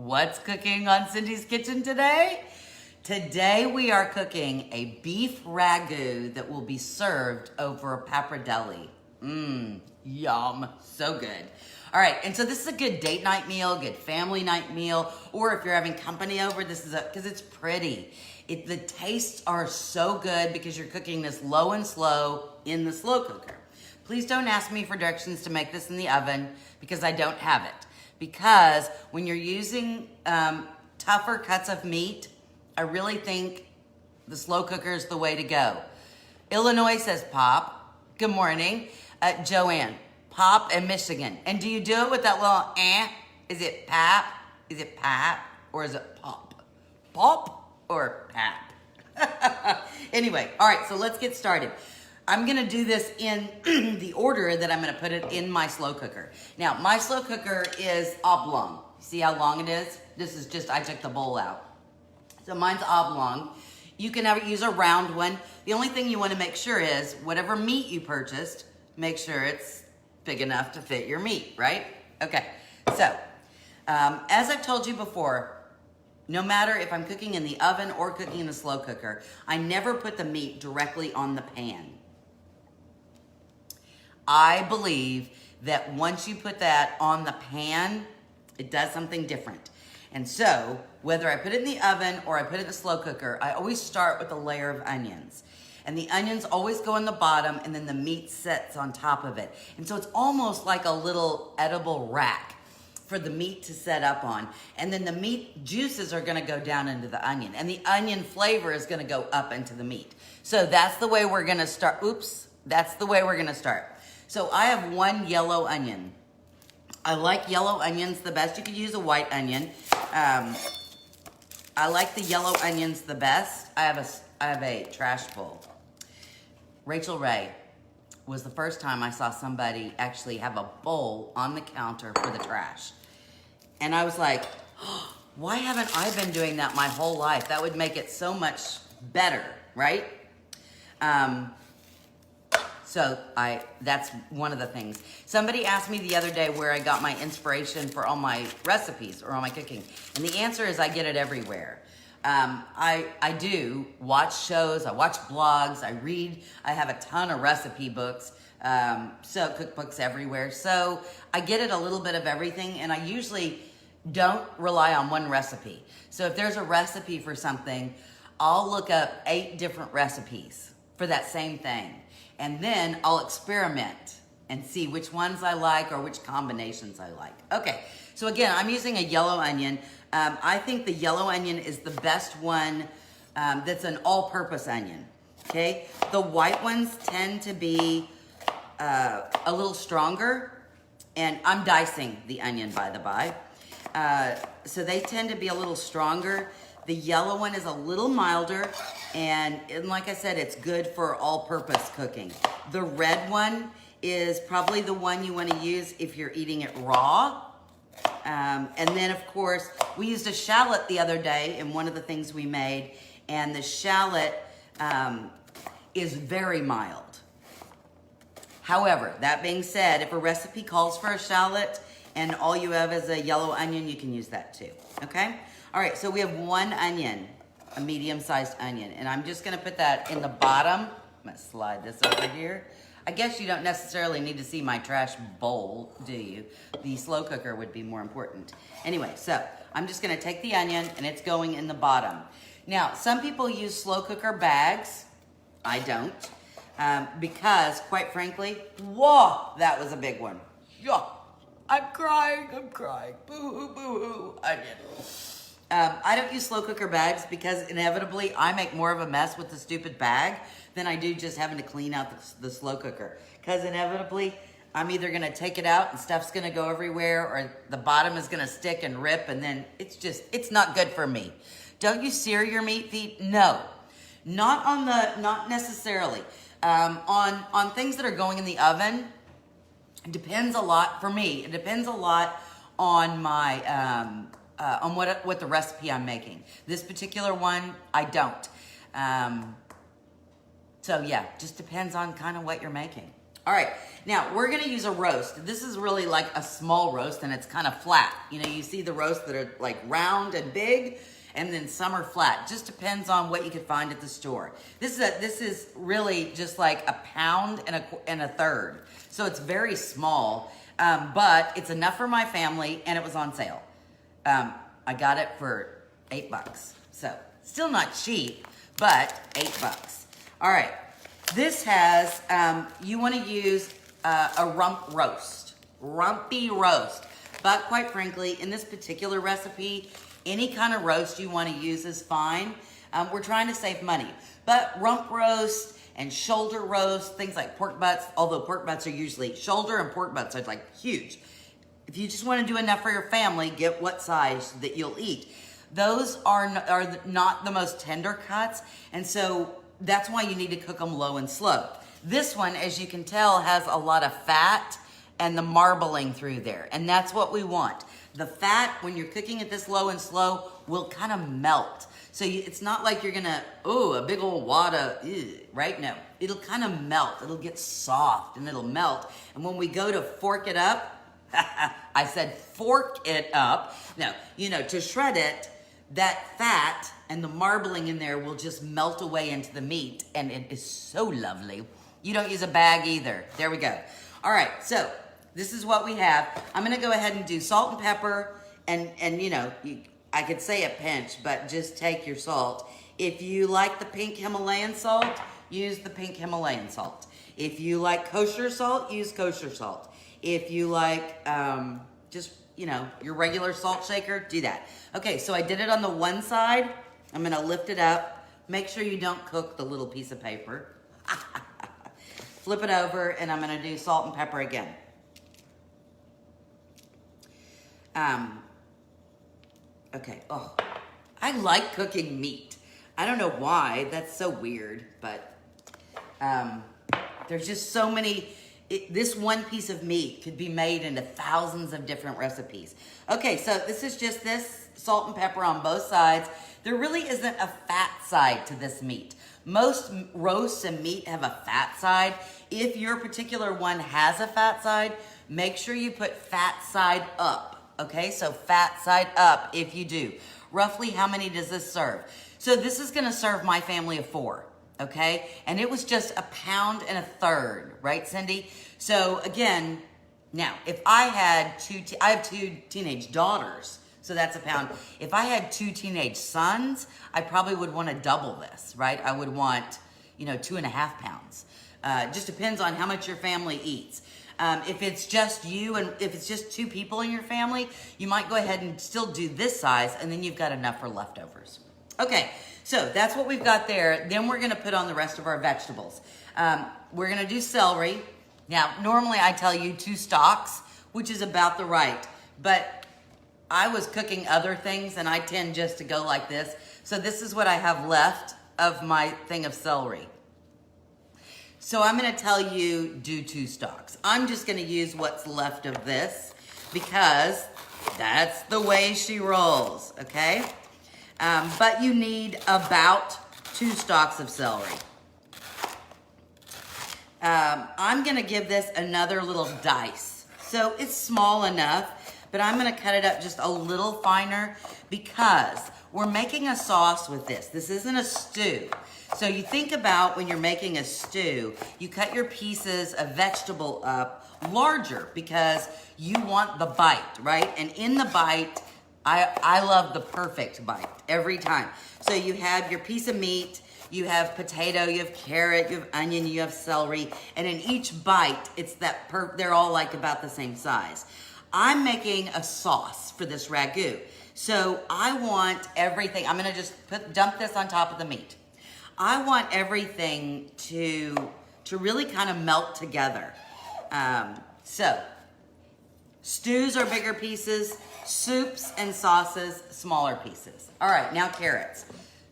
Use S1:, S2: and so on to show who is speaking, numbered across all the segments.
S1: What's cooking on Cindy's Kitchen today? Today we are cooking a beef ragu that will be served over a pappardelle. Yum, so good. All right, and so this is a good date night meal, good family night meal, or if you're having company over, this is because it's pretty. The tastes are so good because you're cooking this low and slow in the slow cooker. Please don't ask me for directions to make this in the oven because I don't have it. Because when you're using tougher cuts of meat, I really think the slow cooker is the way to go. Illinois says pop. Good morning. Joanne, pop and Michigan. And do you do it with that little eh? Is it pap? Is it pap? Or is it pop? Pop or pap? Anyway, all right, so let's get started. I'm gonna do this in the order that I'm gonna put it in my slow cooker. Now, my slow cooker is oblong. See how long it is? This is just, I took the bowl out. So mine's oblong. You can use a round one. The only thing you wanna make sure is, whatever meat you purchased, make sure it's big enough to fit your meat, right? Okay, so, as I've told you before, no matter if I'm cooking in the oven or cooking in a slow cooker, I never put the meat directly on the pan. I believe that once you put that on the pan, it does something different. And so, whether I put it in the oven or I put it in the slow cooker, I always start with a layer of onions. And the onions always go in the bottom and then the meat sits on top of it. And so it's almost like a little edible rack for the meat to set up on. And then the meat juices are gonna go down into the onion. And the onion flavor is gonna go up into the meat. So that's the way we're gonna start. Oops, that's the way we're gonna start. So I have one yellow onion. I like yellow onions the best. You could use a white onion. I like the yellow onions the best. I have a trash bowl. Rachel Ray was the first time I saw somebody actually have a bowl on the counter for the trash. And I was like, oh, why haven't I been doing that my whole life? That would make it so much better, right? So that's one of the things. Somebody asked me the other day where I got my inspiration for all my recipes or all my cooking. And the answer is I get it everywhere. I do watch shows, I watch blogs, I read, I have a ton of recipe books, so cookbooks everywhere. So I get it a little bit of everything, and I usually don't rely on one recipe. So if there's a recipe for something, I'll look up 8 different recipes for that same thing. And then I'll experiment and see which ones I like or which combinations I like. Okay, so again, I'm using a yellow onion. I think the yellow onion is the best one that's an all-purpose onion, okay? The white ones tend to be a little stronger, and I'm dicing the onion, by the by. So they tend to be a little stronger. The yellow one is a little milder, and like I said, it's good for all-purpose cooking. The red one is probably the one you want to use if you're eating it raw. And then, of course, we used a shallot the other day in one of the things we made, and the shallot is very mild. However, that being said, if a recipe calls for a shallot and all you have is a yellow onion, you can use that too, okay? All right, so we have one onion, a medium-sized onion, and I'm just gonna put that in the bottom. I'm gonna slide this over here. I guess you don't necessarily need to see my trash bowl, do you? The slow cooker would be more important. Anyway, so I'm just gonna take the onion and it's going in the bottom. Now, some people use slow cooker bags. I don't, because quite frankly, whoa, that was a big one. Yeah, I'm crying, boo-hoo, boo-hoo, onion. I don't use slow cooker bags because inevitably I make more of a mess with the stupid bag than I do just having to clean out the slow cooker. Because inevitably I'm either gonna take it out and stuff's gonna go everywhere, or the bottom is gonna stick and rip, and then it's not good for me. Don't you sear your meat feet? No, not necessarily. On things that are going in the oven, it depends a lot for me. It depends a lot on my, on what the recipe I'm making. This particular one, I don't. So yeah, just depends on kind of what you're making. All right, now we're gonna use a roast. This is really like a small roast and it's kind of flat. You know, you see the roasts that are like round and big, and then some are flat. Just depends on what you could find at the store. This is really just like a pound and a third. So it's very small, but it's enough for my family and it was on sale. I got it for $8. So still not cheap, but $8. All right. This has, you want to use a rump roast, rumpy roast. But quite frankly, in this particular recipe, any kind of roast you want to use is fine. We're trying to save money. But rump roast and shoulder roast, things like pork butts, although pork butts are usually, shoulder and pork butts are like huge. If you just want to do enough for your family, get what size that you'll eat. Those are not the most tender cuts, and so that's why you need to cook them low and slow. This one, as you can tell, has a lot of fat and the marbling through there. And that's what we want. The fat, when you're cooking it this low and slow, will kind of melt. So it's not like you're gonna, a big old wad of, right? No, it'll kind of melt. It'll get soft and it'll melt. And when we go to fork it up, I said fork it up. No, to shred it, that fat and the marbling in there will just melt away into the meat, and it is so lovely. You don't use a bag either. There we go. All right, so this is what we have. I'm gonna go ahead and do salt and pepper, and I could say a pinch, but just take your salt. If you like the pink Himalayan salt, use the pink Himalayan salt. If you like kosher salt, use kosher salt. If you like your regular salt shaker, do that. Okay, so I did it on the one side. I'm gonna lift it up. Make sure you don't cook the little piece of paper. Flip it over, and I'm gonna do salt and pepper again. Okay, I like cooking meat. I don't know why, that's so weird, but there's just so many. This one piece of meat could be made into thousands of different recipes. Okay, so this is just this salt and pepper on both sides. There really isn't a fat side to this meat. Most roasts and meat have a fat side. If your particular one has a fat side, make sure you put fat side up. Okay, so fat side up if you do. Roughly how many does this serve? So this is gonna serve my family of 4. Okay, and it was just a pound and a third, right, Cindy? So again, now if I had I have 2 teenage daughters, so that's a pound. If I had 2 teenage sons, I probably would want to double this, right? I would want, 2.5 pounds. Just depends on how much your family eats. If it's just you and if it's just 2 people in your family, you might go ahead and still do this size, and then you've got enough for leftovers. Okay, so that's what we've got there. Then we're gonna put on the rest of our vegetables. We're gonna do celery. Now, normally I tell you 2 stalks, which is about the right, but I was cooking other things and I tend just to go like this. So this is what I have left of my thing of celery. So I'm gonna tell you do 2 stalks. I'm just gonna use what's left of this because that's the way she rolls, okay? But you need about 2 stalks of celery. I'm gonna give this another little dice. So it's small enough, but I'm gonna cut it up just a little finer because we're making a sauce with this. This isn't a stew. So you think about when you're making a stew, you cut your pieces of vegetable up larger because you want the bite, right? And in the bite, I love the perfect bite every time. So you have your piece of meat, you have potato, you have carrot, you have onion, you have celery, and in each bite, it's that they're all like about the same size. I'm making a sauce for this ragu. So I want everything, I'm gonna just dump this on top of the meat. I want everything to really kind of melt together. So stews are bigger pieces, soups and sauces, smaller pieces. All right, now carrots.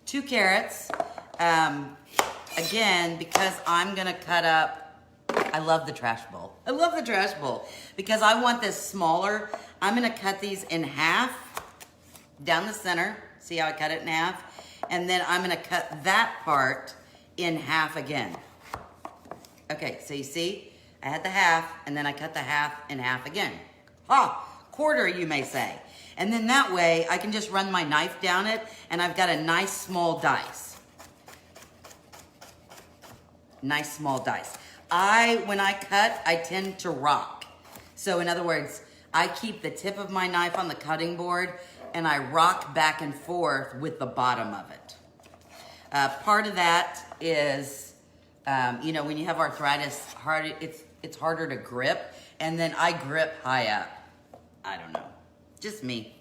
S1: 2 carrots. Again, because I'm gonna cut up, I love the trash bowl. I love the trash bowl. Because I want this smaller, I'm gonna cut these in half, down the center. See how I cut it in half? And then I'm gonna cut that part in half again. Okay, so you see, I had the half, and then I cut the half in half again. Quarter, you may say. And then that way, I can just run my knife down it, and I've got a nice small dice. Nice small dice. When I cut, I tend to rock. So in other words, I keep the tip of my knife on the cutting board, and I rock back and forth with the bottom of it. Part of that is, when you have arthritis, it's harder to grip, and then I grip high up. I don't know, just me.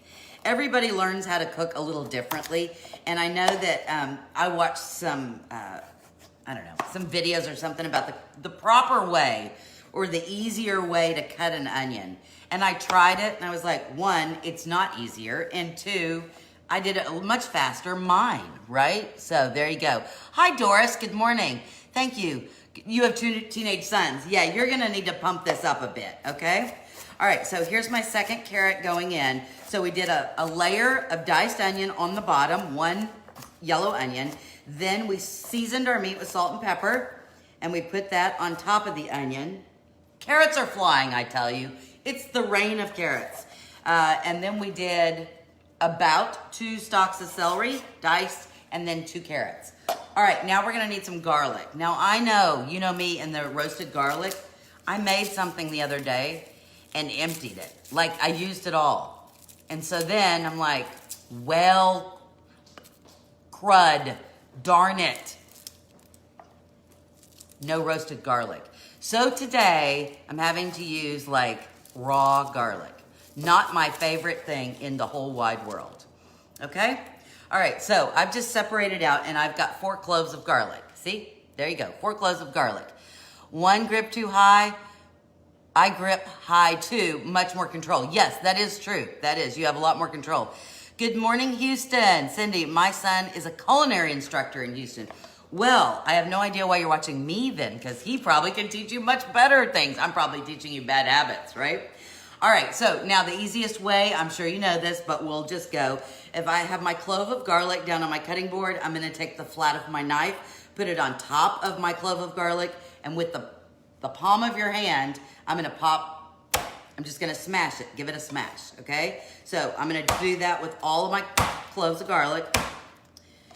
S1: Everybody learns how to cook a little differently, and I know that I watched some, some videos or something about the proper way or the easier way to cut an onion. And I tried it, and I was like, one, it's not easier, and two, I did it much faster, mine, right? So there you go. Hi, Doris, good morning. Thank you. You have two teenage sons. Yeah, you're gonna need to pump this up a bit, okay? All right, so here's my second carrot going in. So we did a layer of diced onion on the bottom, one yellow onion. Then we seasoned our meat with salt and pepper, and we put that on top of the onion. Carrots are flying, I tell you. It's the rain of carrots. And then we did about 2 stalks of celery, diced, and then 2 carrots. All right, now we're gonna need some garlic. Now I know, you know me and the roasted garlic. I made something the other day and emptied it. Like, I used it all. And so then I'm like, well, crud, darn it. No roasted garlic. So today, I'm having to use like raw garlic. Not my favorite thing in the whole wide world. Okay? All right, so I've just separated out, and I've got 4 cloves of garlic. See? There you go, 4 cloves of garlic. One grip too high, I grip high too, much more control. Yes, that is true. That is, you have a lot more control. Good morning, Houston. Cindy, my son is a culinary instructor in Houston. Well, I have no idea why you're watching me then, because he probably can teach you much better things. I'm probably teaching you bad habits, right? All right, so now the easiest way, I'm sure you know this, but we'll just go. If I have my clove of garlic down on my cutting board, I'm gonna take the flat of my knife, put it on top of my clove of garlic, and with the palm of your hand, I'm just gonna smash it, give it a smash, okay? So I'm gonna do that with all of my cloves of garlic.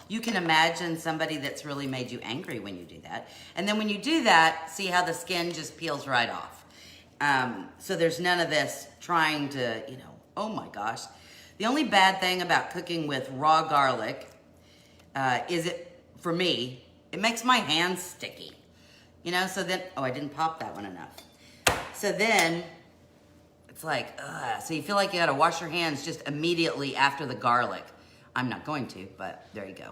S1: You can imagine somebody that's really made you angry when you do that. And then when you do that, see how the skin just peels right off. So there's none of this trying to, oh my gosh. The only bad thing about cooking with raw garlic for me, it makes my hands sticky. So then, I didn't pop that one enough. So then, it's like, so you feel like you gotta wash your hands just immediately after the garlic. I'm not going to, but there you go.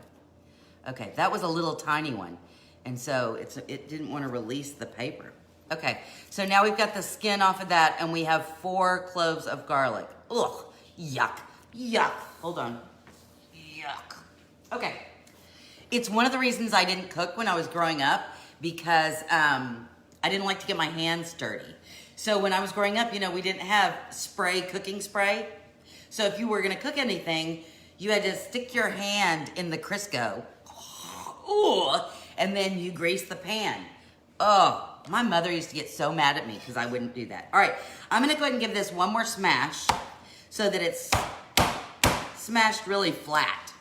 S1: Okay, that was a little tiny one. And so it didn't want to release the paper. Okay, so now we've got the skin off of that, and we have 4 cloves of garlic. Ugh, yuck, yuck. Hold on, yuck. Okay, it's one of the reasons I didn't cook when I was growing up, because I didn't like to get my hands dirty. So when I was growing up, we didn't have cooking spray. So if you were gonna cook anything, you had to stick your hand in the Crisco, and then you grease the pan. Oh, my mother used to get so mad at me because I wouldn't do that. All right, I'm gonna go ahead and give this one more smash so that it's smashed really flat.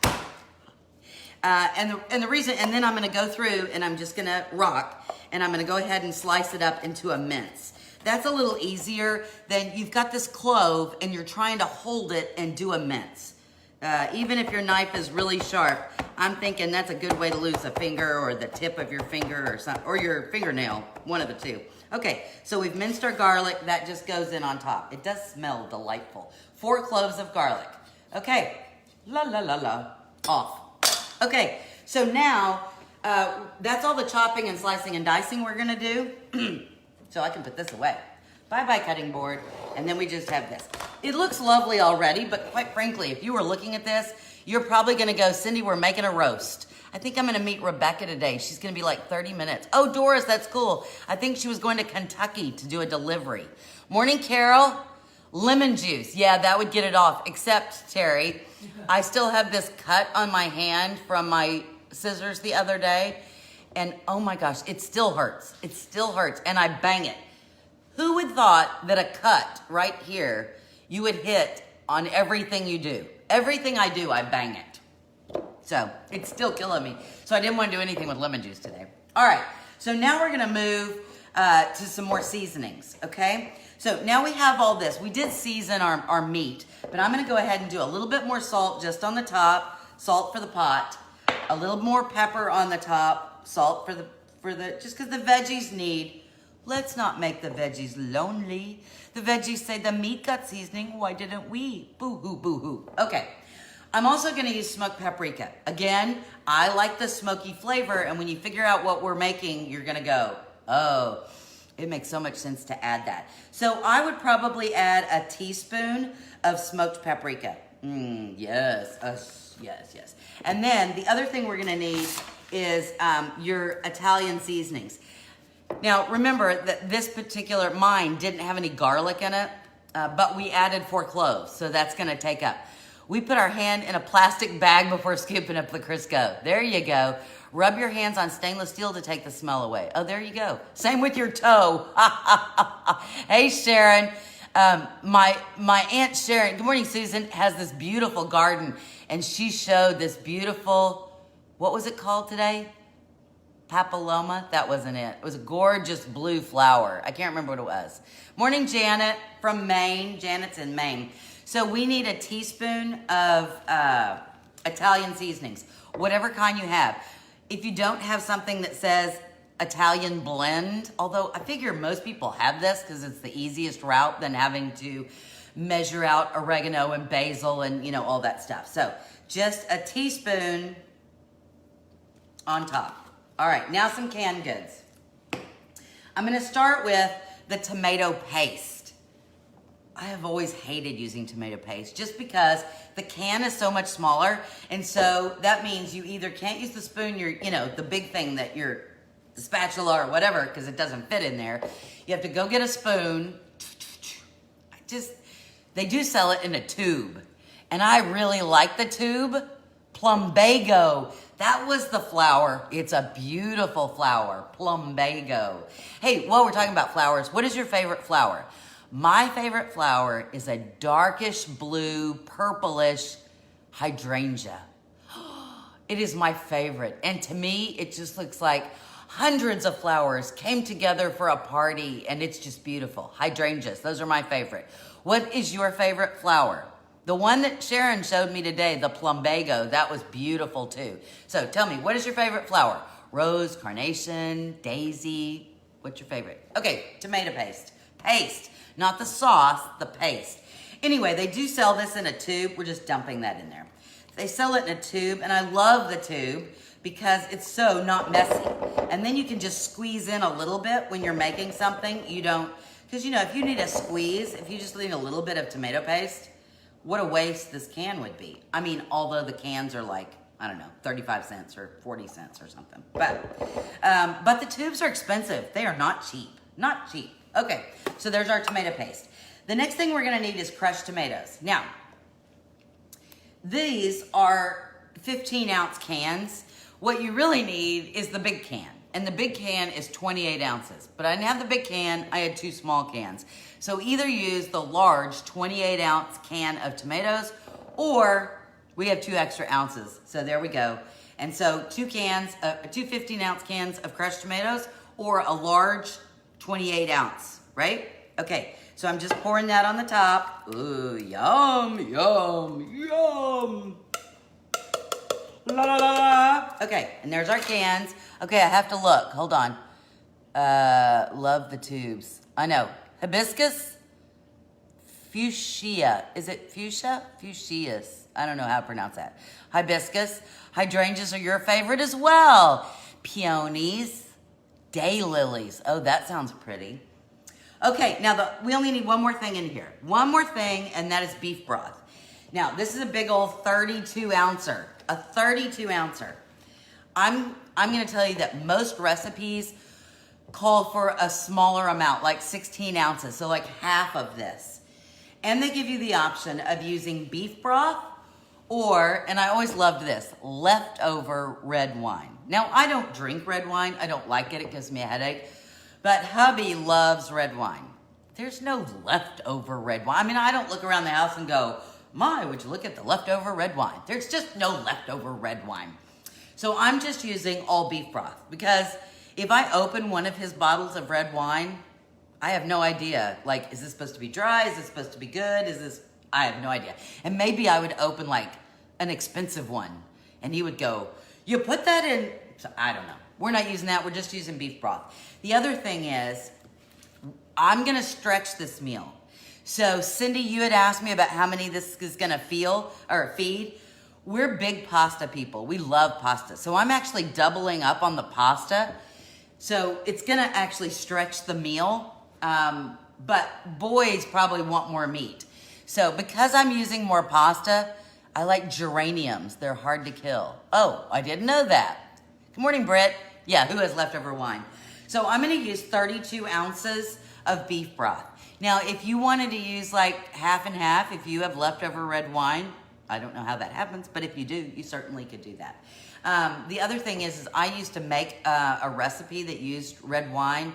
S1: And then I'm gonna go through and I'm just gonna rock, and I'm gonna go ahead and slice it up into a mince. That's a little easier than you've got this clove and you're trying to hold it and do a mince. Even if your knife is really sharp, I'm thinking that's a good way to lose a finger or the tip of your finger or your fingernail, one of the two. Okay, so we've minced our garlic. That just goes in on top. It does smell delightful. 4 cloves of garlic. Okay, la la la la, off. Okay, so now that's all the chopping and slicing and dicing we're gonna do. So I can put this away. Bye-bye cutting board. And then we just have this. It looks lovely already, but quite frankly, if you were looking at this, you're probably gonna go, Cindy, we're making a roast. I think I'm gonna meet Rebecca today. She's gonna be like 30 minutes. Oh, Doris, that's cool. I think she was going to Kentucky to do a delivery. Morning, Carol. Lemon juice. Yeah, that would get it off. Except, Terry, I still have this cut on my hand from my scissors the other day. And oh my gosh, it still hurts. It still hurts. And I bang it. Who would thought that a cut right here, you would hit on everything you do? Everything I do, I bang it. So it's still killing me. So I didn't want to do anything with lemon juice today. All right, so now we're gonna move to some more seasonings, okay? So now we have all this. We did season our meat, but I'm gonna go ahead and do a little bit more salt just on the top, salt for the pot, a little more pepper on the top, salt for the just because the veggies need. Let's not make the veggies lonely. The veggies say the meat got seasoning, why didn't we? Boo-hoo, boo-hoo. Okay, I'm also gonna use smoked paprika. Again, I like the smoky flavor, and when you figure out what we're making, you're gonna go, oh, it makes so much sense to add that. So I would probably add a teaspoon of smoked paprika. Yes, yes. And then the other thing we're gonna need is your Italian seasonings. Now remember that this particular, mine didn't have any garlic in it, but we added 4 cloves, so that's gonna take up. We put our hand in a plastic bag before scooping up the Crisco. There you go. Rub your hands on stainless steel to take the smell away. Oh, there you go. Same with your toe. Hey, Sharon. My Aunt Sharon, good morning, Susan, has this beautiful garden, and she showed this beautiful, what was it called today? Papilloma? That wasn't it. It was a gorgeous blue flower. I can't remember what it was. Morning, Janet from Maine. Janet's in Maine. So we need a teaspoon of Italian seasonings, whatever kind you have. If you don't have something that says Italian blend, although I figure most people have this because it's the easiest route than having to measure out oregano and basil and, you know, all that stuff. So just a teaspoon on top. All right, now some canned goods. I'm gonna start with the tomato paste. I have always hated using tomato paste just because the can is so much smaller, and so that means you either can't use the spoon, the big thing that the spatula or whatever, because it doesn't fit in there. You have to go get a spoon. They do sell it in a tube, and I really like the tube. Plumbago. That was the flour. It's a beautiful flour. Plumbago. Hey, while we're talking about flowers, what is your favorite flower? My favorite flower is a darkish blue, purplish hydrangea. It is my favorite. And to me, it just looks like hundreds of flowers came together for a party, and it's just beautiful. Hydrangeas, those are my favorite. What is your favorite flower? The one that Sharon showed me today, the plumbago, that was beautiful too. So tell me, what is your favorite flower? Rose, carnation, daisy, what's your favorite? Okay, tomato paste. Paste. Not the sauce, the paste. Anyway, they do sell this in a tube. We're just dumping that in there. They sell it in a tube, and I love the tube because it's so not messy. And then you can just squeeze in a little bit when you're making something. You don't, because if you need a squeeze, if you just need a little bit of tomato paste, what a waste this can would be. I mean, although the cans are like, I don't know, 35 cents or 40 cents or something. But the tubes are expensive. They are not cheap. Not cheap. Okay, so there's our tomato paste. The next thing we're gonna need is crushed tomatoes. Now, these are 15-ounce cans. What you really need is the big can, and the big can is 28 ounces. But I didn't have the big can, I had 2 small cans. So either use the large 28-ounce can of tomatoes, or we have 2 extra ounces. So there we go. And so 2 15-ounce cans of crushed tomatoes, or a large 28 ounce, right? Okay, so I'm just pouring that on the top. Ooh, yum, yum, yum. La, la, la, la. Okay, and there's our cans. Okay, I have to look, hold on. Love the tubes. I know, hibiscus, fuchsia. Is it fuchsia? Fuchsias. I don't know how to pronounce that. Hibiscus. Hydrangeas are your favorite as well. Peonies. Daylilies. Oh, that sounds pretty. Okay, now we only need one more thing in here. One more thing, and that is beef broth. Now, this is a big old 32 ouncer. A 32 ouncer. I'm going to tell you that most recipes call for a smaller amount, like 16 ounces, so like half of this. And they give you the option of using beef broth or, and I always loved this, leftover red wine. Now, I don't drink red wine. I don't like it. It gives me a headache. But hubby loves red wine. There's no leftover red wine. I mean, I don't look around the house and go, my, would you look at the leftover red wine? There's just no leftover red wine. So I'm just using all beef broth because if I open one of his bottles of red wine, I have no idea. Like, is this supposed to be dry? Is this supposed to be good? I have no idea. And maybe I would open like an expensive one and he would go, you put that in. So I don't know. We're not using that. We're just using beef broth. The other thing is, I'm going to stretch this meal. So Cindy, you had asked me about how many this is going to feed. We're big pasta people. We love pasta. So I'm actually doubling up on the pasta. So it's going to actually stretch the meal. But boys probably want more meat. So because I'm using more pasta, I like geraniums. They're hard to kill. Oh, I didn't know that. Good morning, Britt. Yeah, who has leftover wine? So I'm going to use 32 ounces of beef broth. Now, if you wanted to use like half and half, if you have leftover red wine, I don't know how that happens, but if you do, you certainly could do that. The other thing is I used to make a recipe that used red wine,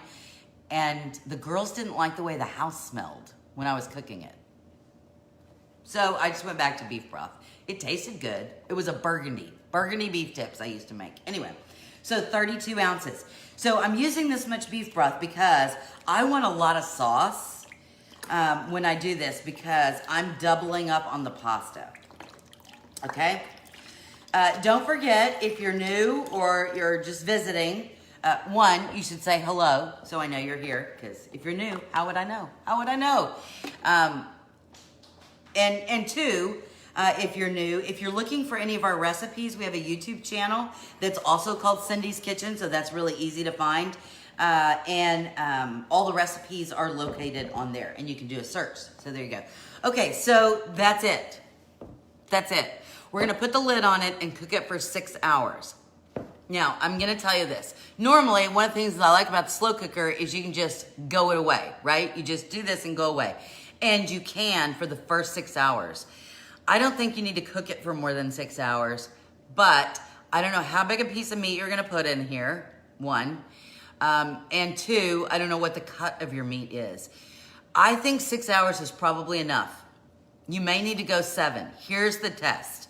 S1: and the girls didn't like the way the house smelled when I was cooking it. So I just went back to beef broth. It tasted good. It was a burgundy beef tips I used to make. Anyway, so 32 ounces. So I'm using this much beef broth because I want a lot of sauce when I do this because I'm doubling up on the pasta. Okay? Don't forget, if you're new or you're just visiting, one, you should say hello so I know you're here, because if you're new, how would I know? How would I know? And two, if you're new, if you're looking for any of our recipes, we have a YouTube channel that's also called Cindy's Kitchen, so that's really easy to find. All the recipes are located on there, and you can do a search. So there you go. Okay, so that's it. That's it. We're gonna put the lid on it and cook it for 6 hours. Now, I'm gonna tell you this. Normally, one of the things that I like about the slow cooker is you can just go it away, right? You just do this and go away. And you can for the first 6 hours. I don't think you need to cook it for more than 6 hours, but I don't know how big a piece of meat you're gonna put in here, one. And two, I don't know what the cut of your meat is. I think 6 hours is probably enough. You may need to go 7. Here's the test.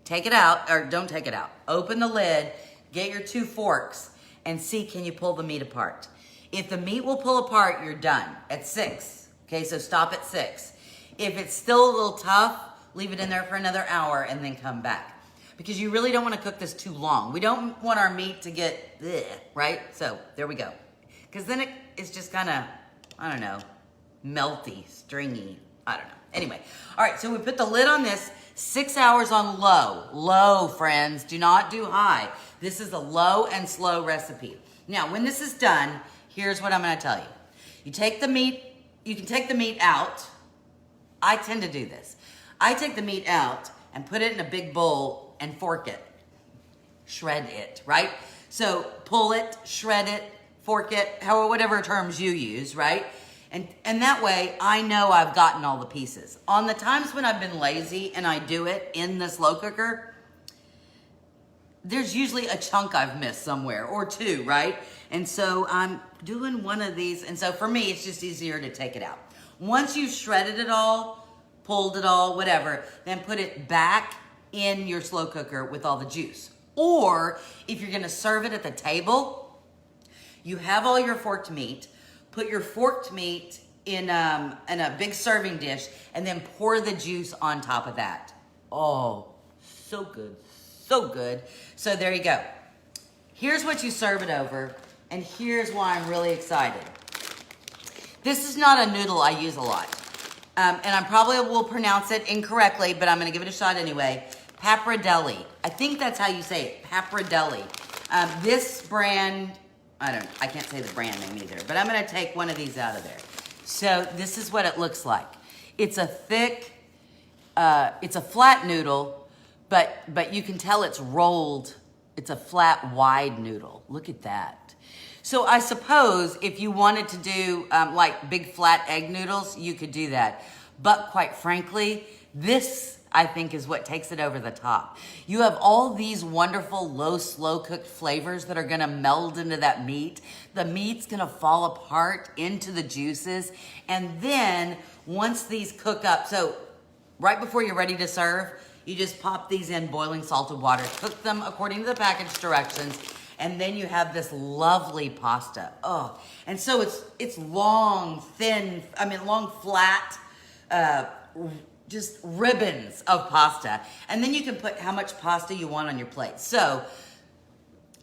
S1: Take it out, or don't take it out. Open the lid, get your 2 forks, and see, can you pull the meat apart? If the meat will pull apart, you're done at 6. Okay, so stop at 6. If it's still a little tough, leave it in there for another hour and then come back. Because you really don't want to cook this too long. We don't want our meat to get, bleh, right? So there we go. Because then it's just kind of, I don't know, melty, stringy, I don't know. Anyway, all right, so we put the lid on this, 6 hours on low. Low, friends, do not do high. This is a low and slow recipe. Now, when this is done, here's what I'm gonna tell you. You take the meat, you can take the meat out. I tend to do this. I take the meat out and put it in a big bowl and fork it. Shred it, right? So pull it, shred it, fork it, however, whatever terms you use, right? And that way, I know I've gotten all the pieces. On the times when I've been lazy and I do it in the slow cooker, there's usually a chunk I've missed somewhere, or 2, right? And so I'm doing one of these, and so for me, it's just easier to take it out. Once you've shredded it all, pulled it all, whatever, then put it back in your slow cooker with all the juice. Or, if you're gonna serve it at the table, you have all your forked meat, put your forked meat in a big serving dish, and then pour the juice on top of that. Oh, so good, so good. So there you go. Here's what you serve it over, and here's why I'm really excited. This is not a noodle I use a lot, and I probably will pronounce it incorrectly, but I'm gonna give it a shot anyway. Pappardelle. I think that's how you say it, Pappardelle. This brand, I can't say the brand name either, but I'm gonna take one of these out of there. So this is what it looks like. It's a thick, it's a flat noodle, but you can tell it's rolled. It's a flat, wide noodle. Look at that. So I suppose if you wanted to do like big flat egg noodles, you could do that. But quite frankly, this I think, is what takes it over the top. You have all these wonderful low, slow cooked flavors that are gonna meld into that meat. The meat's gonna fall apart into the juices. And then once these cook up, so right before you're ready to serve, you just pop these in boiling salted water, cook them according to the package directions, and then you have this lovely pasta. Oh, and so it's long, thin, long, flat, just ribbons of pasta. And then you can put how much pasta you want on your plate. So,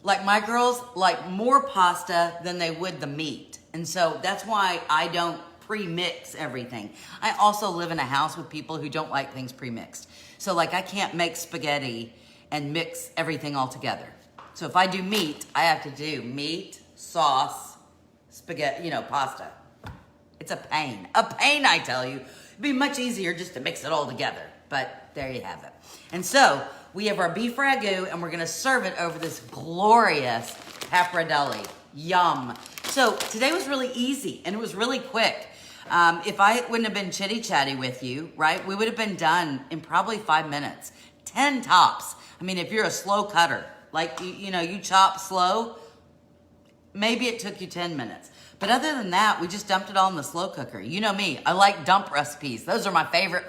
S1: like my girls like more pasta than they would the meat. And so that's why I don't pre-mix everything. I also live in a house with people who don't like things pre-mixed. So like I can't make spaghetti and mix everything all together. So if I do meat, I have to do meat, sauce, spaghetti, pasta. It's a pain, I tell you. It'd be much easier just to mix it all together, but there you have it. And so we have our beef ragu, and we're gonna serve it over this glorious pappardelle. Yum. So today was really easy, and it was really quick. If I wouldn't have been chitty-chatty with you, right, we would have been done in probably 5 minutes, 10 tops. If you're a slow cutter, like you chop slow, maybe it took you 10 minutes. But other than that, we just dumped it all in the slow cooker. You know me, I like dump recipes. Those are my favorite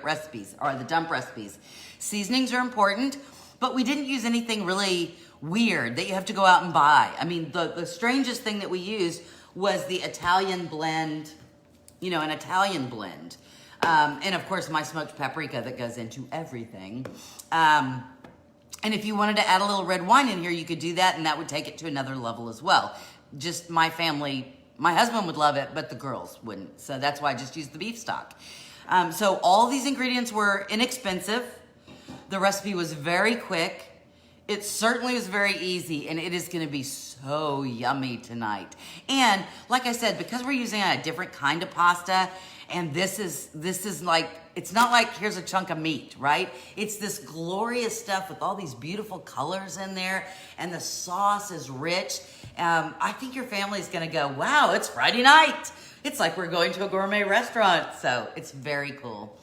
S1: recipes, are the dump recipes. Seasonings are important, but we didn't use anything really weird that you have to go out and buy. The strangest thing that we used was the Italian blend, an Italian blend. And of course, my smoked paprika that goes into everything. And if you wanted to add a little red wine in here, you could do that, and that would take it to another level as well. Just my family, my husband would love it, but the girls wouldn't. So that's why I just used the beef stock. So all these ingredients were inexpensive. The recipe was very quick. It certainly was very easy, and it is gonna be so yummy tonight. And like I said, because we're using a different kind of pasta, and this is like, it's not like here's a chunk of meat, right? It's this glorious stuff with all these beautiful colors in there, and the sauce is rich. I think your family's gonna go, wow, it's Friday night. It's like we're going to a gourmet restaurant. So it's very cool.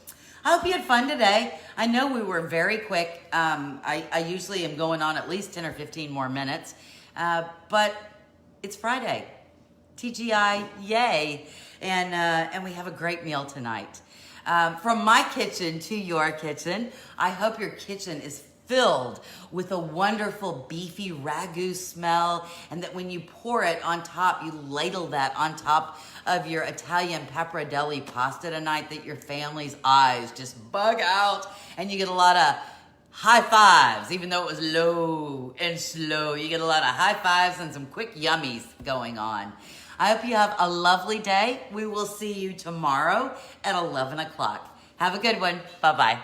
S1: I hope you had fun today. I know we were very quick. I usually am going on at least 10 or 15 more minutes, but it's Friday. TGI, yay. And we have a great meal tonight. From my kitchen to your kitchen, I hope your kitchen is filled with a wonderful beefy ragu smell, and that when you pour it on top, you ladle that on top of your Italian pappardelle pasta tonight, that your family's eyes just bug out, and you get a lot of high fives. Even though it was low and slow, you get a lot of high fives and some quick yummies going on. I hope you have a lovely day. We will see you tomorrow at 11 o'clock. Have a good one. Bye-bye.